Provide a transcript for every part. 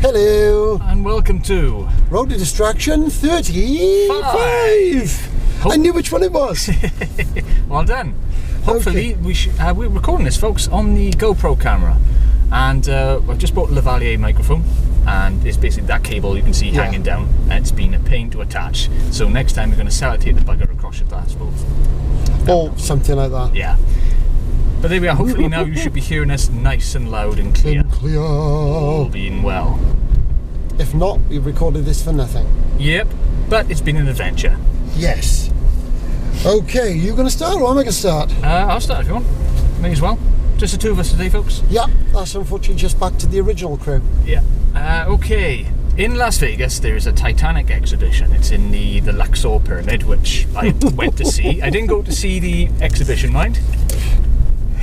Hello, and welcome to Road to Distraction 35. I knew which one it was. Well done. Hopefully, we're recording this, folks, on the GoPro camera, and I've just bought a lavalier microphone, and it's basically that cable you can see hanging down, and it's been a pain to attach. So next time we're going to sellotape the bugger across your glass both. Or something like that. Yeah. But there we are. Hopefully now you should be hearing us nice and loud and clear. All being well. If not, we've recorded this for nothing. Yep, but it's been an adventure. Yes. Okay, you going to start or am I going to start? I'll start if you want. May as well. Just the two of us today, folks. Yeah, that's unfortunately just back to the original crew. Yeah. Okay. In Las Vegas, there is a Titanic exhibition. It's in the Luxor Pyramid, which I went to see. I didn't go to see the exhibition, mind.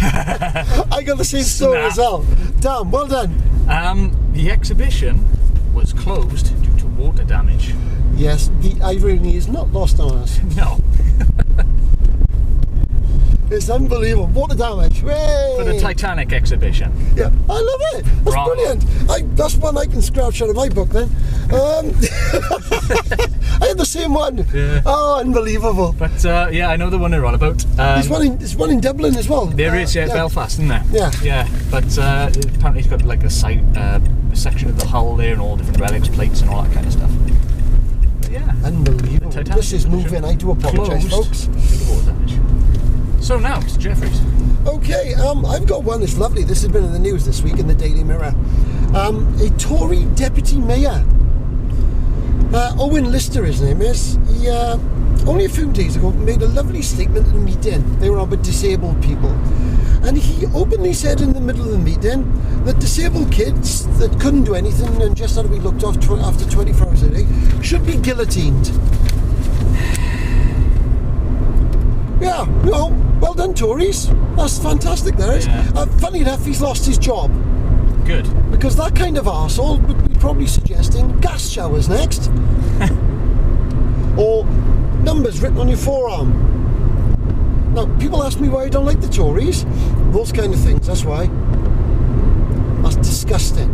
I got the same story as well. Damn, well done. The exhibition was closed due to water damage. Yes, the irony is not lost on us. No. It's unbelievable. Water damage. Way. For the Titanic exhibition. Yeah, I love it. That's brilliant. That's one I can scratch out of my book then. I had the same one. Yeah. Oh, unbelievable. But yeah, I know the one they're all about. There's one in Dublin as well. There is, yeah, Belfast, isn't there? Yeah. Yeah, but apparently it's got like a side section of the hull there and all different relics, plates and all that kind of stuff. But yeah. Unbelievable. This is moving. I do apologise, folks. Water damage. So now, Mr. Jeffries. Okay, I've got one that's lovely. This has been in the news this week in the Daily Mirror. A Tory deputy mayor, Owen Lister his name is, he only a few days ago made a lovely statement at a meeting. They were on with disabled people. And he openly said in the middle of the meeting that disabled kids that couldn't do anything and just had to be looked after 24 hours a day should be guillotined. Yeah, well done, Tories. That's fantastic, there is. Yeah. Funny enough, he's lost his job. Good. Because that kind of arsehole would be probably suggesting gas showers next. Or numbers written on your forearm. Now, people ask me why I don't like the Tories. Those kind of things, that's why. That's disgusting.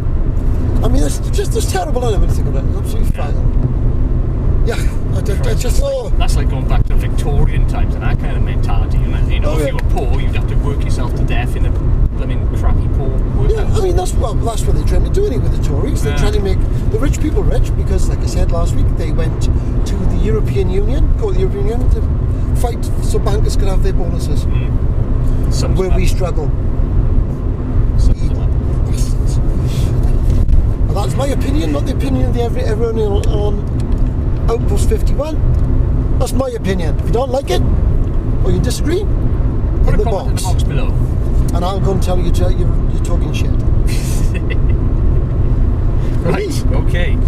I mean, that's terrible, I never think about it. It's absolutely foul. Yeah, I just that's like going back to Victorian times and that kind of mentality. You know, if you were poor, you'd have to work yourself to death in a crappy poor workhouse. Yeah, I mean that's what they're trying to do anyway with the Tories. They're trying to make the rich people rich because, like I said last week, they went to the European Union, to fight so bankers could have their bonuses. Where we struggle. Well, that's my opinion, not the opinion of everyone on Outpost 51. That's my opinion. If you don't like it, or you disagree, put a comment in the box below. And I'll go and tell you you're talking shit. Right, okay.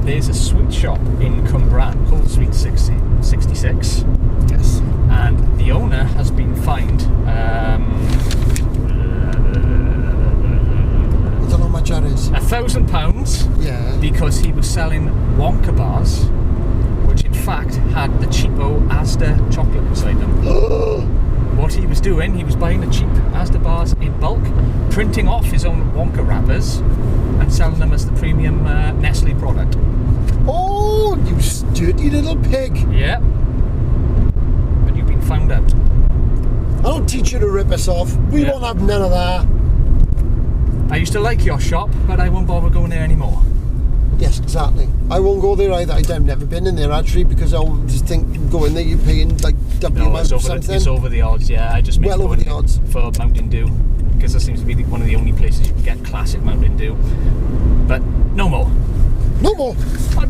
There's a sweet shop in Cwmbran called Sweet 66. Yes. And the owner has been fined. I don't know how much that is. £1,000. Yeah. Because he was selling Wonka bars, which in fact had the cheapo Asda chocolate inside them. What he was doing, he was buying the cheap Asda bars in bulk, printing off his own Wonka wrappers and selling them as the premium Nestle product. Oh, you dirty little pig. Yeah. But you've been found out. I don't teach you to rip us off. We won't have none of that. I used to like your shop, but I won't bother going there anymore. Yes, exactly. I won't go there either. I've never been in there actually because I just think go in there you're paying like double the amount or something. It's over the odds, yeah. I just well over the odds for Mountain Dew because that seems to be one of the only places you can get classic Mountain Dew. But no more. No more.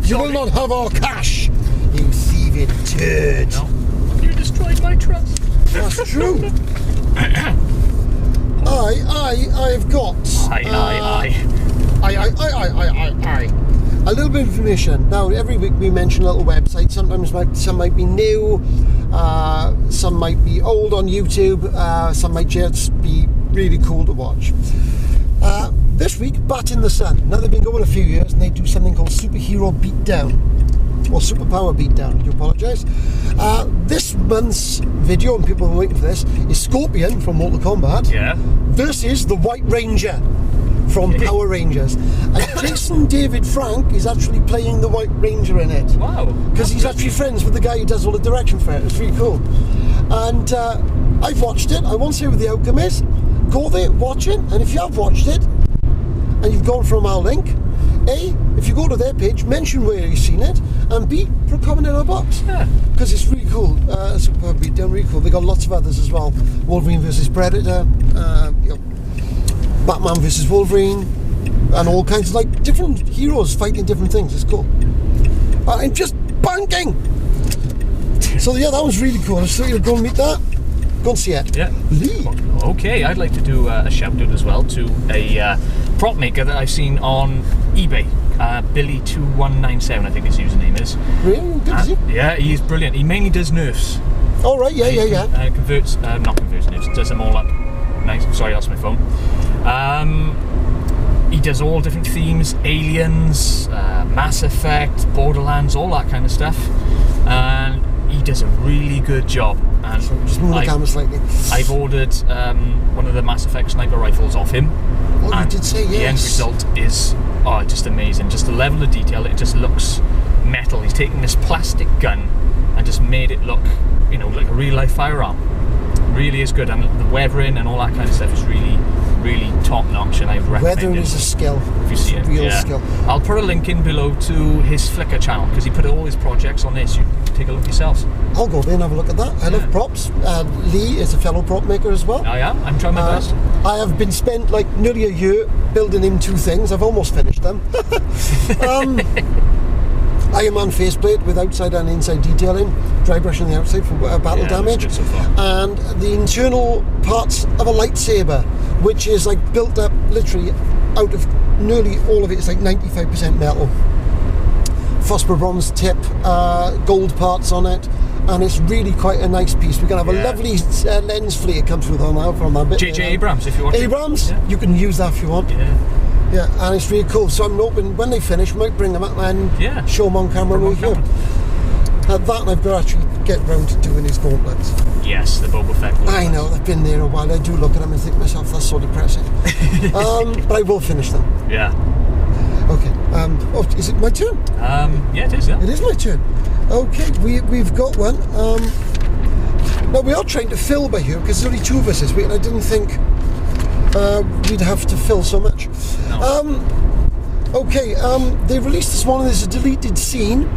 You will not have our cash, you thieving turd. No. You destroyed my trust. That's true. I've got. I. A little bit of information. Now, every week we mention a little website. Sometimes some might be new, some might be old on YouTube, some might just be really cool to watch. This week, Bat in the Sun. Now, they've been going a few years and they do something called Superhero Beatdown. Or Superpower Beatdown, I do apologise. This month's video, and people are waiting for this, is Scorpion from Mortal Kombat versus the White Ranger from Power Rangers. And Jason David Frank is actually playing the White Ranger in it. Wow. Because he's actually friends with the guy who does all the direction for it. It's really cool. And I've watched it. I won't say what the outcome is. Go there, watch it, and if you have watched it, and you've gone from our link, A, if you go to their page, mention where you've seen it, and B, put a comment in our box. Yeah. Because it's really cool. Super Beatdown, really cool. They got lots of others as well. Wolverine versus Predator, Batman versus Wolverine, and all kinds of like different heroes fighting different things. It's cool. I'm just banking. So yeah, that was really cool. So you'll go and meet that. Go and see it. Yeah. Lee. Okay, I'd like to do a shout out as well to a prop maker that I've seen on eBay. Billy2197, I think his username is. Really? Good, is he? Yeah, he's brilliant. He mainly does nerfs. Oh, right, yeah. Converts, not converts nerfs, does them all up. Nice, sorry, that's my phone. He does all different themes, aliens, Mass Effect, Borderlands, all that kind of stuff. And he does a really good job. And so just move the camera slightly. I've ordered one of the Mass Effect sniper rifles off him. Oh, and you did say yes. The end result is just amazing. Just the level of detail, it just looks metal. He's taken this plastic gun and just made it look, like a real life firearm. Really is good, and the weathering and all that kind of stuff is really, really top notch, and I've recommended it. Weathering is a skill. If you see it, real skill. I'll put a link in below to his Flickr channel because he put all his projects on this. You can take a look yourselves. I'll go there and have a look at that. I love props. Lee is a fellow prop maker as well. I am. I'm trying my best. I have been spent like nearly a year building him two things. I've almost finished them. Iron Man faceplate with outside and inside detailing, dry brushing the outside for battle damage, so and the internal parts of a lightsaber, which is like built up literally out of nearly all of it. It's like 95% metal, phosphor bronze tip, gold parts on it, and it's really quite a nice piece. We're going to have a lovely lens flare come through on now from that bit. J.J. Abrams, if you want. Abrams, you can use that if you want. Yeah, and it's really cool. So I'm hoping when they finish, we might bring them up and show them on camera over here. That and I've got to actually get round to doing his gauntlets. Yes, the Boba Fett gauntlets. I know, they've been there a while. I do look at them and think to myself, that's so depressing. But I will finish them. Yeah. Okay. Is it my turn? Yeah, it is, yeah. It is my turn. Okay, we've got one. Now, we are trying to fill by here because there's only two of us this week, and I didn't think we'd have to fill so much. No. They released this morning. There's a deleted scene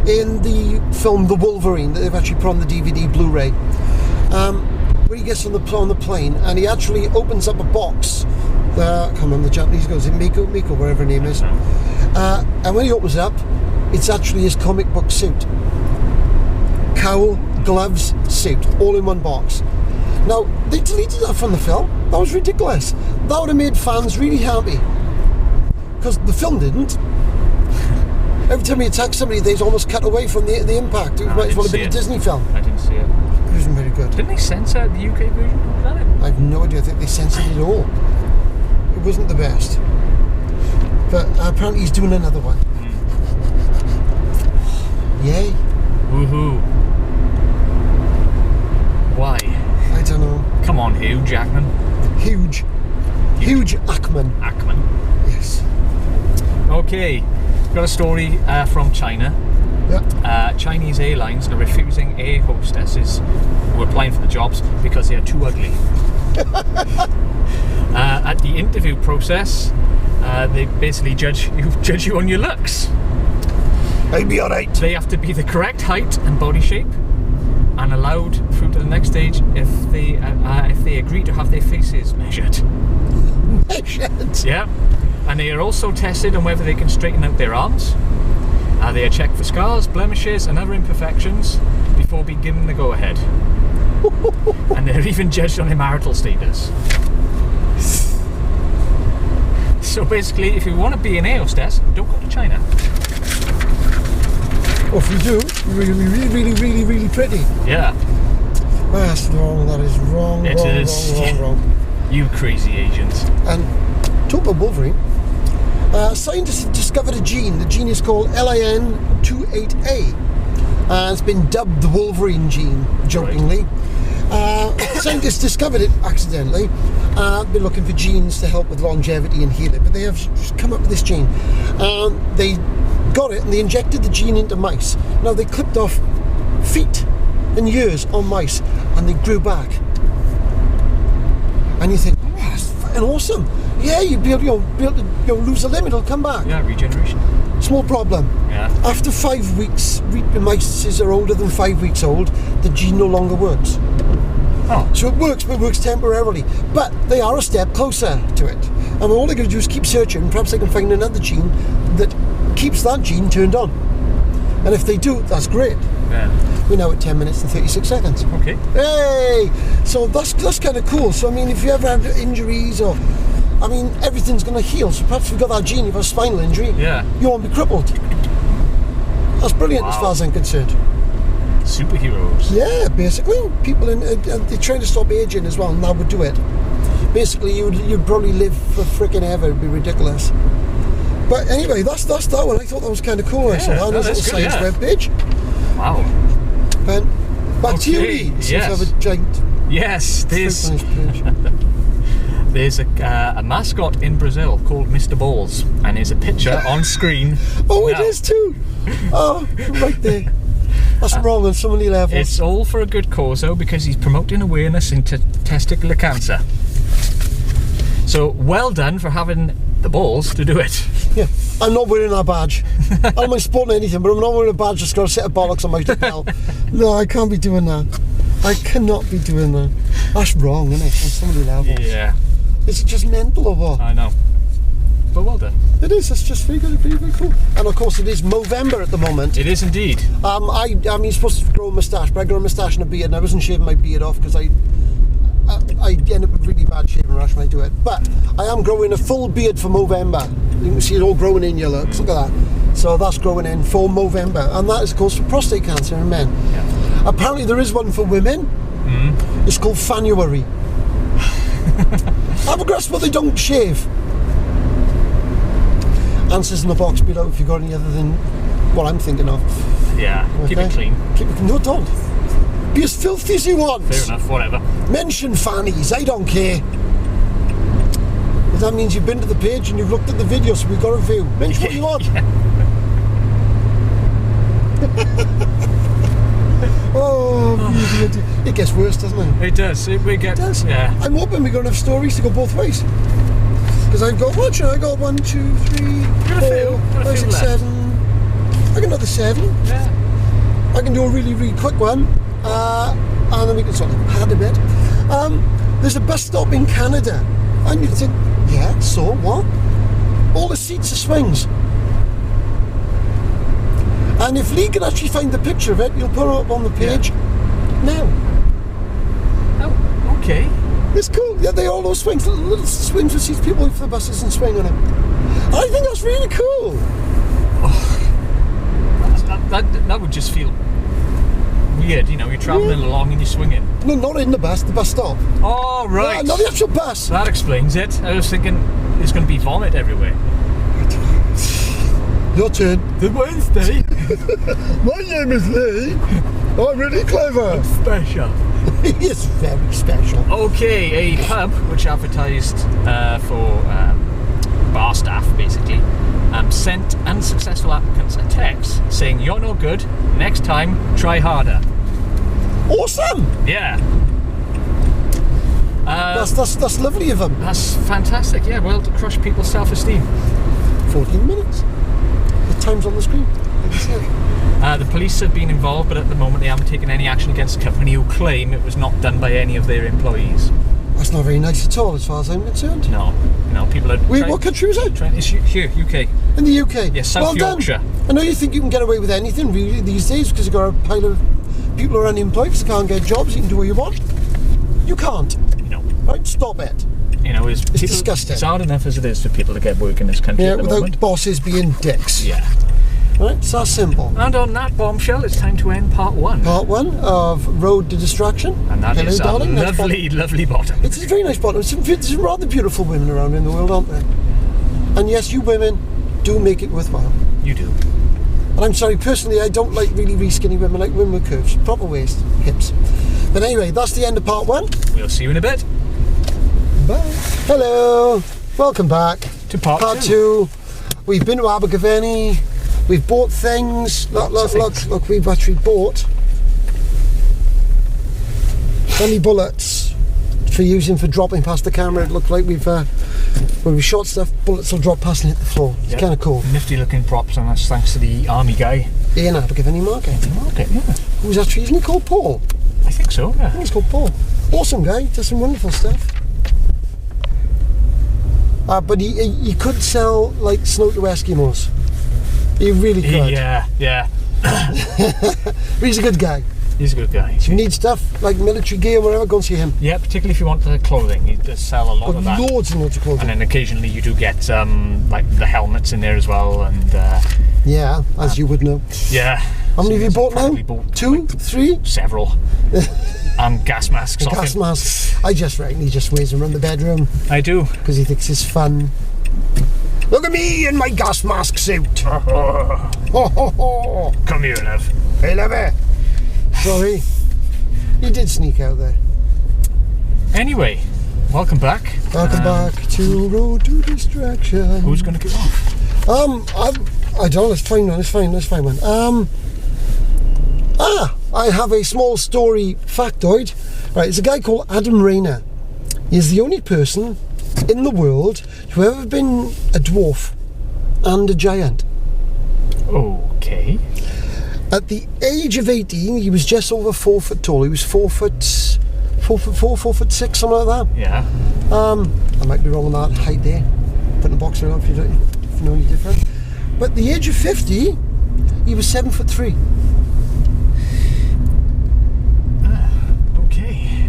in the film The Wolverine that they've actually put on the DVD Blu-ray, where he gets on the plane and he actually opens up a box. I can't remember the Japanese goes in Miko, whatever her name is. And when he opens it up, it's actually his comic book suit. Cowl, gloves, suit, all in one box. Now, they deleted that from the film. That was ridiculous. That would have made fans really happy. Because the film didn't. Every time he attacked somebody, they'd almost cut away from the impact. It might as well have been a Disney film. I didn't see it. It wasn't very good. Didn't they censor the UK version? Was that it? I have no idea. I think they censored it all. It wasn't the best. But apparently he's doing another one. Yay. Woohoo. Why? I don't know. Come on, Hugh Jackman. Huge Ackman. Yes. Okay, got a story from China. Yeah. Chinese airlines are refusing air hostesses who are applying for the jobs because they are too ugly. At the interview process, they basically judge you on your looks. I'll be alright. They have to be the correct height and body shape, and allowed through to the next stage if they agree to have their faces measured. Measured? Yeah. And they are also tested on whether they can straighten out their arms. They are checked for scars, blemishes and other imperfections before being given the go-ahead. And they're even judged on their marital status. So basically, if you want to be an air hostess, don't go to China. Or if you do, you're really, really, really, really, really pretty. Yeah. That's wrong. That is wrong. It wrong, is. Wrong. Wrong. You crazy Asians. And talk about Wolverine. Scientists have discovered a gene. The gene is called LIN28A. It's been dubbed the Wolverine gene, jokingly. Scientists discovered it accidentally. Been looking for genes to help with longevity and heal it, but they have just come up with this gene. They got it and they injected the gene into mice. Now they clipped off feet and ears on mice, and they grew back. And you think, oh, that's fucking awesome. Yeah, you'd be able to lose a limb, it'll come back. Yeah, regeneration. Small problem. Yeah. After 5 weeks, mice are older than 5 weeks old, the gene no longer works. Oh. So it works, but it works temporarily. But they are a step closer to it. And all they're going to do is keep searching. Perhaps they can find another gene that keeps that gene turned on. And if they do, that's great. Yeah. We're now at 10 minutes and 36 seconds. Okay. Hey! So that's kind of cool. So, I mean, if you ever have injuries or... I mean, everything's going to heal. So perhaps if you've got that gene, you've got a spinal injury, Yeah. you won't be crippled. That's brilliant as far as I'm concerned. Superheroes. Yeah, basically. People they're trying to stop aging as well, and that would do it. Basically, you'd probably live for frickin' ever. It'd be ridiculous. But anyway, that's that one. I thought that was kind of cool. Yeah, I saw that on no, this that's little good, science yeah. webpage. Wow. But back to you, Okay, Lee. Seems yes. to have a giant Yes, there's fruit on his page. there's a mascot in Brazil called Mr. Balls, and there's a picture on screen. Oh, it now. is too. Oh, right there. That's wrong on so many levels. It's all for a good cause, though, because he's promoting awareness into testicular cancer. So well done for having the balls to do it. Yeah, I'm not wearing that badge. I don't mind sporting anything, but I'm not wearing a badge that's got a set of bollocks on my lapel. No, I can't be doing that. I cannot be doing that. That's wrong, isn't it? On so many levels. Yeah, Is it just mental or what? I know. But well done. It is. It's just very good, very, very cool. And of course, it is Movember at the moment. It is indeed. I mean, you're supposed to grow a moustache, but I grew a moustache and a beard, and I wasn't shaving my beard off because I end up with really bad shaving rash when I do it. But I am growing a full beard for Movember. You can see it all growing in, your looks. Look at that. So that's growing in for Movember, and that is, of course, for prostate cancer in men. Yeah. Apparently, there is one for women. It's called Fanuary. Have a grasp, but they don't shave. Answers in the box below if you've got any other than what I'm thinking of. Yeah, keep it clean. Keep it, no, don't. Be as filthy as you want. Fair enough, whatever. Mention fannies, I don't care. But that means you've been to the page and you've looked at the video, so we've got a view. Mention what you want. Oh, it gets worse, doesn't it? It does. It does. Yeah. I'm hoping we're going to have stories to go both ways. Because I've got, what? I got 1, 2, 3, 4, 5, 6, 7. I got another 7. Yeah. I can do a really, really quick one. And then we can sort of pad a bit. There's a bus stop in Canada. And you think, yeah, so what? All the seats are swings. And if Lee can actually find the picture of it, you'll put it up on the page now. Oh, okay. It's cool. Yeah, they all those swings, little swings with seats, people wait for the buses and swing on them. I think that's really cool. Oh, that would just feel weird, you know, you're travelling along and you're swinging. No, not in the bus stop. Oh, right. Not the actual bus. That explains it. I was thinking there's going to be vomit everywhere. Your turn. The Wednesday. My name is Lee. I'm really clever. Special. He is very special. Okay, a pub which advertised for bar staff, basically, sent unsuccessful applicants a text saying, "You're no good. Next time, try harder." Awesome. Yeah. That's lovely of them. That's fantastic. Yeah, well, to crush people's self-esteem. 14 minutes. The time's on the screen. Like you said. The police have been involved, but at the moment they haven't taken any action against the company who claim it was not done by any of their employees. That's not very nice at all, as far as I'm concerned. No, people are. Wait, what country was that? It's here, UK. In the UK. Yeah, South Yorkshire. Done. I know you think you can get away with anything really these days because you've got a pile of people who are unemployed because they can't get jobs. You can do what you want. You can't. No. Right? Stop it. You know, It's disgusting. It's hard enough as it is for people to get work in this country at the without moment. bosses being dicks. Yeah. Right, it's that simple. And on that bombshell, it's time to end part 1. Part 1 of Road to Destruction. And that is darling. a lovely bottom. It's a very nice bottom. There's some rather beautiful women around in the world, aren't there? And yes, you women do make it worthwhile. You do. And I'm sorry, personally, I don't like really skinny women. I like women with curves, proper waist, hips. But anyway, that's the end of part 1. We'll see you in a bit. Bye. Hello. Welcome back To part 2. We've been to Abergavenny. We've bought things. Look, we've actually bought funny bullets for using for dropping past the camera. It looked like when we shot stuff, bullets will drop past and hit the floor. It's kind of cool. Nifty looking props, and that's thanks to the army guy. In Abergavenny Market. Yeah. Who's actually, isn't he called Paul? I think so, yeah. I think he's called Paul. Awesome guy, does some wonderful stuff. But he could sell like snow to Eskimos. He really could. Yeah. But he's a good guy. He's a good guy. If you need stuff like military gear or whatever, go and see him. Yeah, particularly if you want the clothing. He does sell a lot of that. Loads and loads of clothing. And then occasionally you do get like the helmets in there as well, and yeah, as you would know. Yeah. How many have you bought now? Bought 2? 3? Several. And gas masks. And gas masks. I just reckon he just wears them around the bedroom. I do. Because he thinks it's fun. Look at me in my gas mask suit. Ho ho ho. Come here, love. Hey, lovey. Sorry. He did sneak out there. Anyway, welcome back. Welcome back to Road to Distraction. Who's going to kick off? I don't know. Let's find one. I have a small story factoid. Right, it's a guy called Adam Rayner. He's the only person in the world who ever been a dwarf and a giant. Okay. At the age of 18, he was just over 4 foot tall. He was 4 foot 6, something like that. Yeah. I might be wrong on that height there. Put in the box around if you know any different. But at the age of 50, he was 7 foot 3. Okay.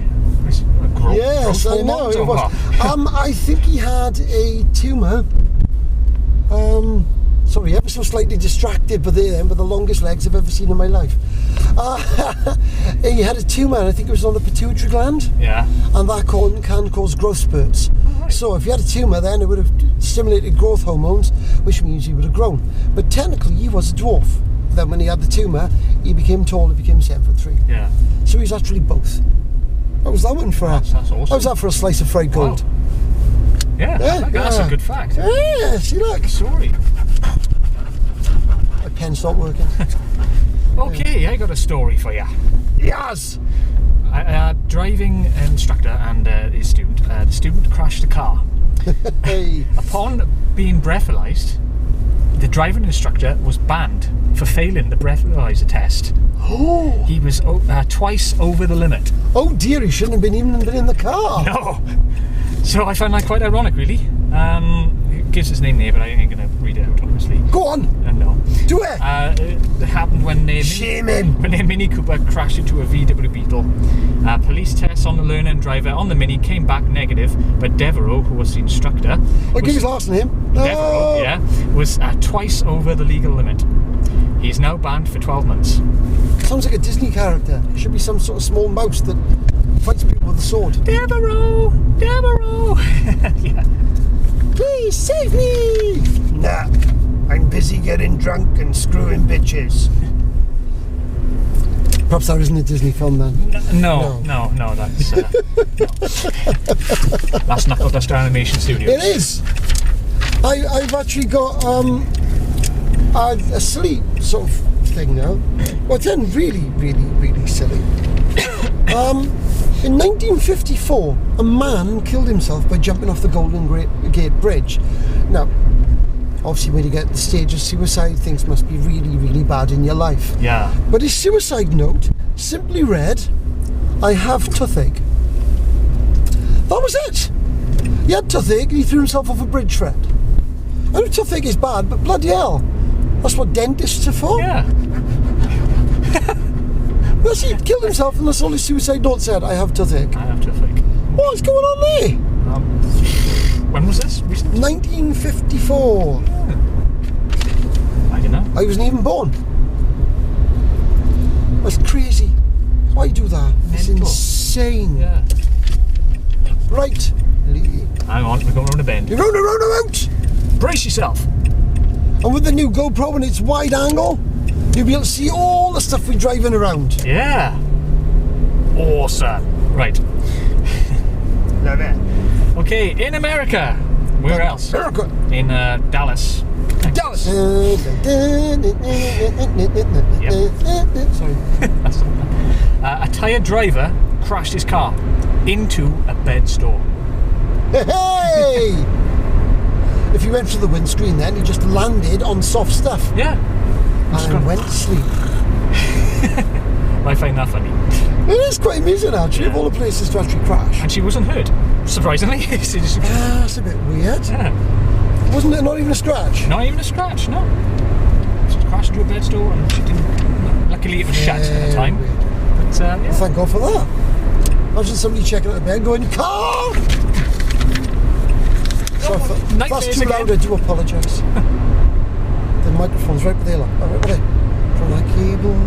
Yes, I know. It was. I think he had a tumour. Sorry, ever so slightly distracted, but with the longest legs I've ever seen in my life. He had a tumour, I think it was on the pituitary gland. Yeah. And that can cause growth spurts. Right. So if you had a tumour, then it would have stimulated growth hormones, which means he would have grown. But technically, he was a dwarf. Then when he had the tumour, he became tall, he became 7 foot 3. Yeah. So he's actually both. What was that one for? That's awesome. How was that for a slice of fried gold? Wow. Yeah, that's a good fact. Yeah, see, look. Sorry. My pen stopped working. Okay, I got a story for you. Yes! A driving instructor and his student. The student crashed a car. Hey. Upon being breathalyzed, the driving instructor was banned for failing the breathalyzer test. Oh! He was twice over the limit. Oh dear, he shouldn't have even been in the car. No. So I find that quite ironic, really. It gives his name there, but I ain't going to read it out, obviously. Go on! No. Do it! It happened when Shame him! When their Mini Cooper crashed into a VW Beetle. Police tests on the learner and driver on the Mini came back negative, but Devereaux, who was the instructor... Give his last name. Devereaux, yeah, was twice over the legal limit. He is now banned for 12 months. Sounds like a Disney character. It should be some sort of small mouse that fights people with a sword. Devereaux! Devereaux! Yeah. Please save me! Nah, I'm busy getting drunk and screwing bitches. Perhaps that isn't a Disney film then. No, that's no. That's Knuckle Duster Animation Studios. It is. I've actually got a silly sort of thing now. Well, it's then really silly. In 1954, a man killed himself by jumping off the Golden Gate Bridge. Now, obviously when you get to the stage of suicide, things must be really bad in your life. Yeah. But his suicide note simply read, "I have toothache." That was it. He had toothache and he threw himself off a bridge, friend. I know toothache is bad, but bloody hell, that's what dentists are for. Yeah. Well, he killed himself and that's all his suicide note said, "I have toothache." I have toothache. What's going on there? When was this? Recent? 1954. I don't know. I wasn't even born. That's crazy. Why do that? It's Mental. insane. Yeah. Right. Hang on, we're going around a bend. You're round. Brace yourself. And with the new GoPro and its wide angle, you'll be able to see all the stuff we're driving around. Yeah. Awesome. Right. Love it. Okay, in America. Where else? America. In Dallas. Dallas. Sorry. A tired driver crashed his car into a bed store. Hey! If you went through the windscreen then, you just landed on soft stuff. Yeah. And went to sleep. I find that funny. It is quite amusing actually, of all the places to actually crash. And she wasn't hurt, surprisingly. That's a bit weird. Yeah. Wasn't it not even a scratch? Not even a scratch, no. She crashed into a bed store and she didn't. Luckily it was shut at the time. Weird. But yeah. Thank God for that. Imagine somebody checking out the bed going, car! Sorry, if that's too loud, I do apologise. The microphone's right there, look. Right there. From that cable.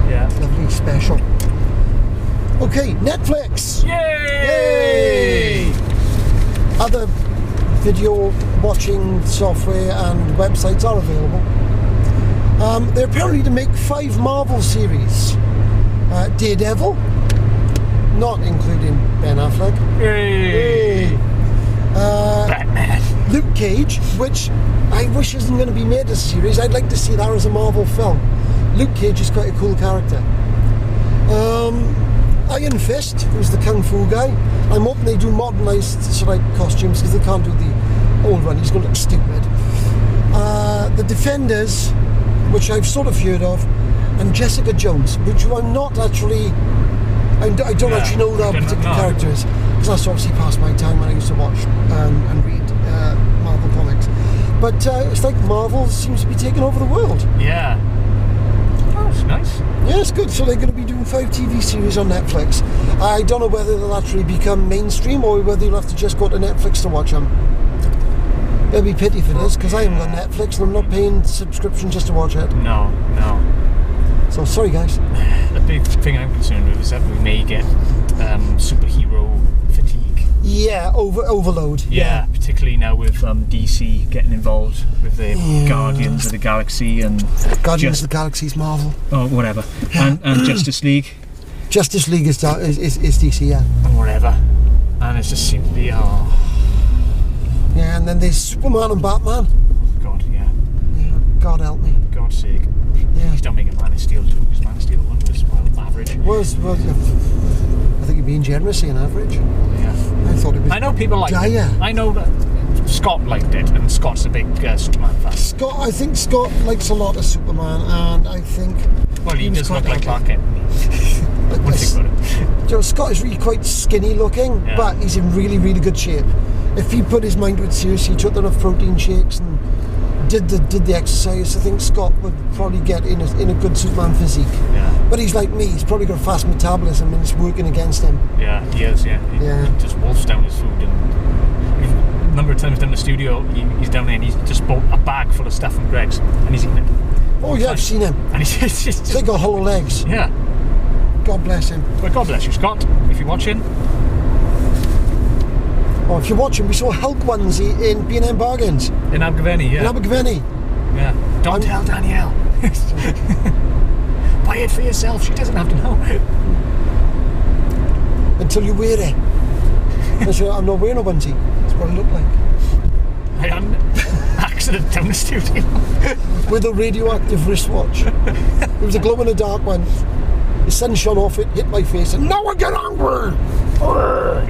Yeah. Lovely special. Okay, Netflix! Yay! Other video watching software and websites are available. They're apparently to make 5 Marvel series. Daredevil, not including Ben Affleck. Yay! Batman. Luke Cage, which I wish isn't going to be made as a series. I'd like to see that as a Marvel film. Luke Cage is quite a cool character. Iron Fist, who's the Kung Fu guy. I'm hoping they do modernised sort of costumes because they can't do the old one. He's going to look stupid. The Defenders, which I've sort of heard of, and Jessica Jones, which I'm not actually. I don't actually know that particular character is, because that's obviously past my time when I used to watch and read Marvel comics. But it's like Marvel seems to be taking over the world. Yeah. Oh, that's nice. Yeah, it's good. So they're going to be doing 5 TV series on Netflix. I don't know whether they'll actually become mainstream or whether you'll have to just go to Netflix to watch them. It'll be pity for this, because I haven't got Netflix and I'm not paying subscription just to watch it. No. So sorry guys. The big thing I'm concerned with is that we may get superhero fatigue. Yeah, overload. Yeah, particularly now with DC getting involved with the Guardians of the Galaxy and Guardians of the Galaxy's Marvel. Oh, whatever. And Justice League. Justice League is DC, yeah. And whatever. And it just seems to be Yeah, and then there's Superman and Batman. God, yeah. God help me. God's sake. Yeah. He's don't make a Man of Steel 2, because Man of Steel 1 was, well, average. Well, I think you're being generous saying average. Yeah. I thought it was. I know people like it. Yeah. I know that Scott liked it, and Scott's a big Superman fan. I think Scott likes a lot of Superman, and I think. Well, he does look like Clark Kent. What do you think about it? Joe, Scott is really quite skinny looking, but he's in really, really good shape. If he put his mind to it seriously, took enough protein shakes and did the exercise, I think Scott would probably get in a good Superman physique. Yeah. But he's like me, he's probably got a fast metabolism and it's working against him. Yeah, he is, yeah. He just wolfs down his food, and a number of times down the studio, he's down there and he's just bought a bag full of stuff from Greg's and he's eating it. Oh yeah, I've seen him. And he's just... They got hollow legs. Yeah. God bless him. Well, God bless you, Scott, if you're watching. Oh, if you're watching, we saw Hulk onesie in B&M Bargains. In Abergavenny, yeah. In Abergavenny. Yeah. Don't tell Danielle. Buy it for yourself, she doesn't have to know. Until you wear it. And so I'm not wearing a onesie. That's what I look like. I had an accident down the studio. With a radioactive wristwatch. It was a glow-in-the-dark one. The sun shone off it, hit my face, and now I get angry.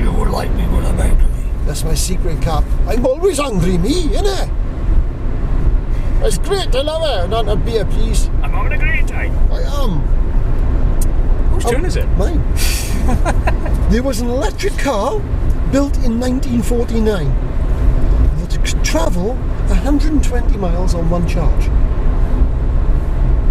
You were like me when I'm angry. That's my secret, Cap. I'm always angry, me, innit? It's great, I love it. Not a beer, please. I'm having a great time. I am. Whose turn is it? Mine. There was an electric car built in 1949 that could travel 120 miles on one charge.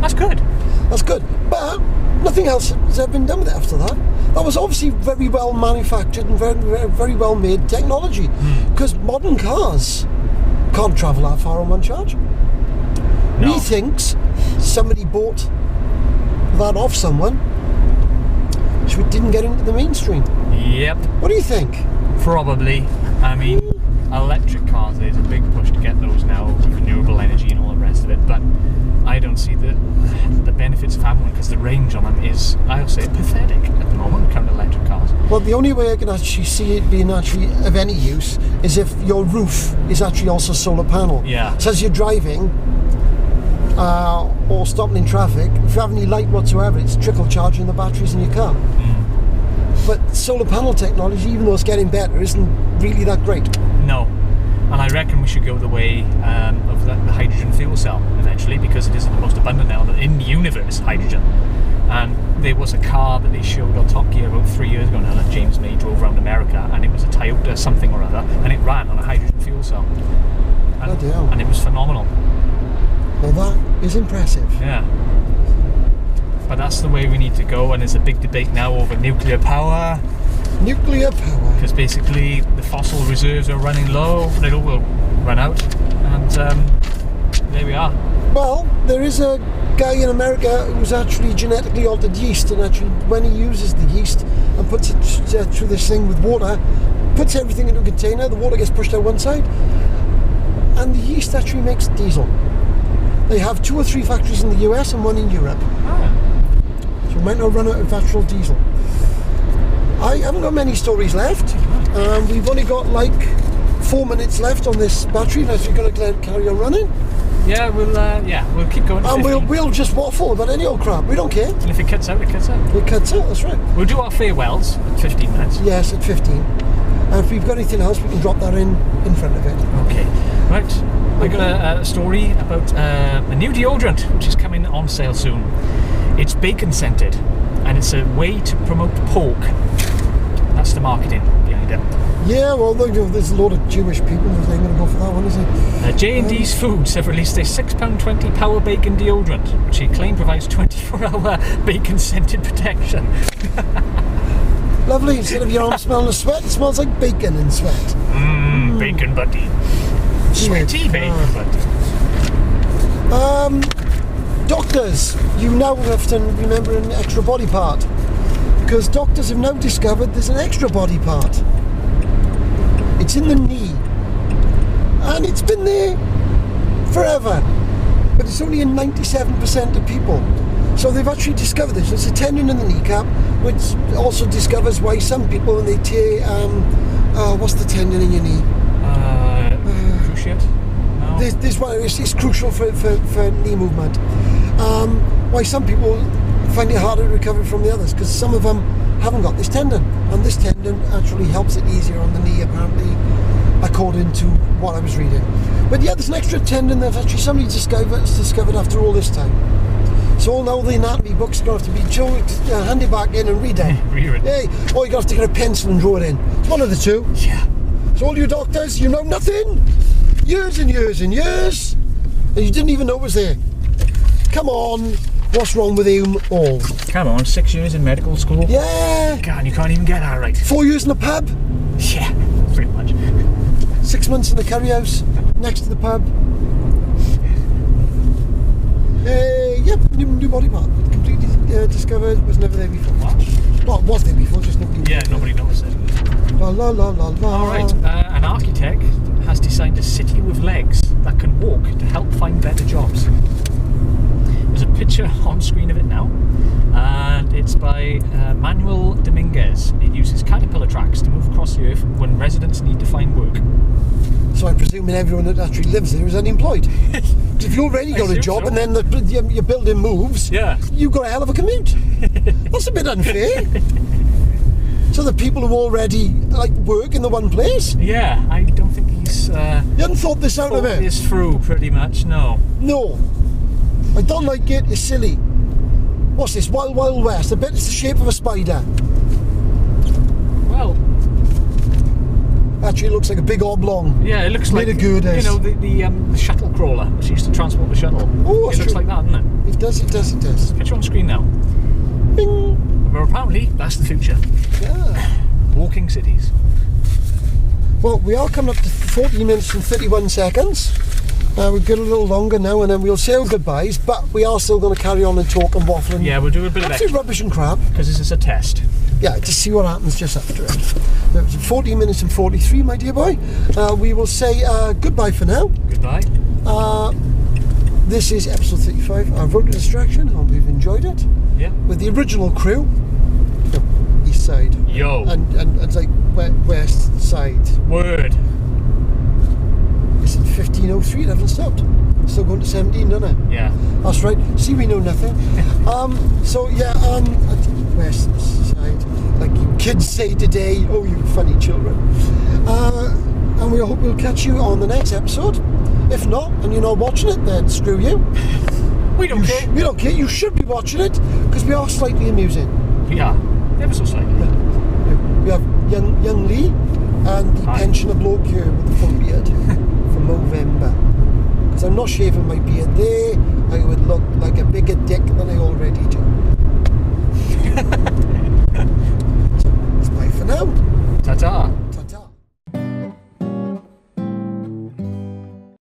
That's good. That's good. But Nothing else has ever been done with it after that. That was obviously very well manufactured and very well made technology. Because modern cars can't travel that far on one charge. No. Methinks somebody bought that off someone, so it didn't get into the mainstream. Yep. What do you think? Probably. I mean, electric cars, there's a big push to get those now with renewable energy and all the rest of it, but I don't see the benefits of having one because the range on them is, I'll say, pathetic at the moment when it comes to electric cars. Well, the only way I can actually see it being actually of any use is if your roof is actually also solar panel. Yeah. So as you're driving or stopping in traffic, if you have any light whatsoever, it's trickle charging the batteries in your car. But solar panel technology, even though it's getting better, isn't really that great. No. And I reckon we should go the way of the hydrogen fuel cell eventually, because it is the most abundant element in the universe, hydrogen. And there was a car that they showed on Top Gear about 3 years ago now that James May drove around America, and it was a Toyota something or other, and it ran on a hydrogen fuel cell. Bloody hell. And it was phenomenal. Well, that is impressive. Yeah. But that's the way we need to go, and there's a big debate now over nuclear power. Nuclear power. Because basically the fossil reserves are running low, they will run out, and there we are. Well, there is a guy in America who's actually genetically altered yeast, and actually when he uses the yeast and puts it through this thing with water, puts everything into a container, the water gets pushed out one side, and the yeast actually makes diesel. They have 2 or 3 factories in the US and 1 in Europe. So we might not run out of actual diesel. I haven't got many stories left. We've only got like 4 minutes left on this battery unless we're going to carry on running. Yeah, we'll keep going. And we'll just waffle about any old crap. We don't care. And if it cuts out, it cuts out. It cuts out, that's right. We'll do our farewells at 15 minutes. Yes, at 15. And if we've got anything else, we can drop that in front of it. Okay. Right. I got a story about a new deodorant which is coming on sale soon. It's bacon scented, and it's a way to promote pork. That's the marketing behind it. Yeah, well, there's a lot of Jewish people who ain't going to go for that one, is it? J&D's Foods have released a £6.20 power bacon deodorant, which they claim provides 24-hour bacon scented protection. Lovely. Instead of your arm smelling of sweat, it smells like bacon and sweat. Bacon butty. Sweaty bacon butty. Doctors, you now have to remember an extra body part, because doctors have now discovered there's an extra body part. It's in the knee, and it's been there forever, but it's only in 97% of people. So they've actually discovered this. It's a tendon in the kneecap, which also discovers why some people, when they tear, what's the tendon in your knee? Cruciate? No. This one, it's crucial for knee movement. Why some people find it harder to recover from the others, because some of them haven't got this tendon, and this tendon actually helps it easier on the knee, apparently, according to what I was reading. But yeah, there's an extra tendon that actually somebody discovered after all this time. So all now the anatomy books are going to have to be handed back in and read them. Hey, or you're going to have to get a pencil and draw it in. It's one of the two. Yeah. So all you doctors, you know nothing. Years and years and years, and you didn't even know it was there. Come on, what's wrong with you all? Come on, 6 years in medical school. Yeah. God, you can't even get that right. 4 years in the pub. Yeah, pretty much. 6 months in the curry house next to the pub. Yep, new body part. Completely discovered. Was never there before. What? Well, it was there before, just nobody. Yeah, nobody noticed it. La la la la la. All right, an architect has designed a city with legs that can walk to help find better jobs. There's a picture on screen of it now, and it's by Manuel Dominguez. It uses caterpillar tracks to move across the earth when residents need to find work. So I'm presuming everyone that actually lives there is unemployed. If you already got a job and then your building moves, you've got a hell of a commute. That's a bit unfair. So the people who already work in the one place? Yeah, I don't think he's... you hadn't thought this out of it? It's through, pretty much, no. No. I don't like it, it's silly. What's this, Wild Wild West? I bet it's the shape of a spider. Well... Actually, it looks like a big oblong. Yeah, it looks like, you know, the shuttle crawler, which used to transport the shuttle. Oh, it looks like that, doesn't it? It does. Picture on screen now. Bing! Well, apparently, that's the future. Yeah. Walking cities. Well, we are coming up to 40 minutes and 31 seconds. We've got a little longer now, and then we'll say our goodbyes, but we are still going to carry on and talk and waffle and Yeah, we'll do a bit of absolute rubbish and crap. because this is a test. Yeah, to see what happens just after it. That was 40 minutes and 43, my dear boy. We will say goodbye for now. Goodbye. This is episode 35, our Road to Distraction. I hope you've enjoyed it. Yeah. With the original crew. No, east side. Yo. And it's like west side. Word. It's in 1503, it hasn't stopped. Still going to 17, doesn't it? Yeah. That's right. See, we know nothing. So yeah, west side, like you kids say today. Oh, you funny children. And we hope we'll catch you on the next episode. If not, and you're not watching it, then screw you. We don't care. We don't care. You should be watching it because we are slightly amusing. We are. Ever so slightly. We have young Lee and the Hi. pensioner bloke here with the full beard from November. Because I'm not shaving my beard there, I would look like a bigger dick than I already do.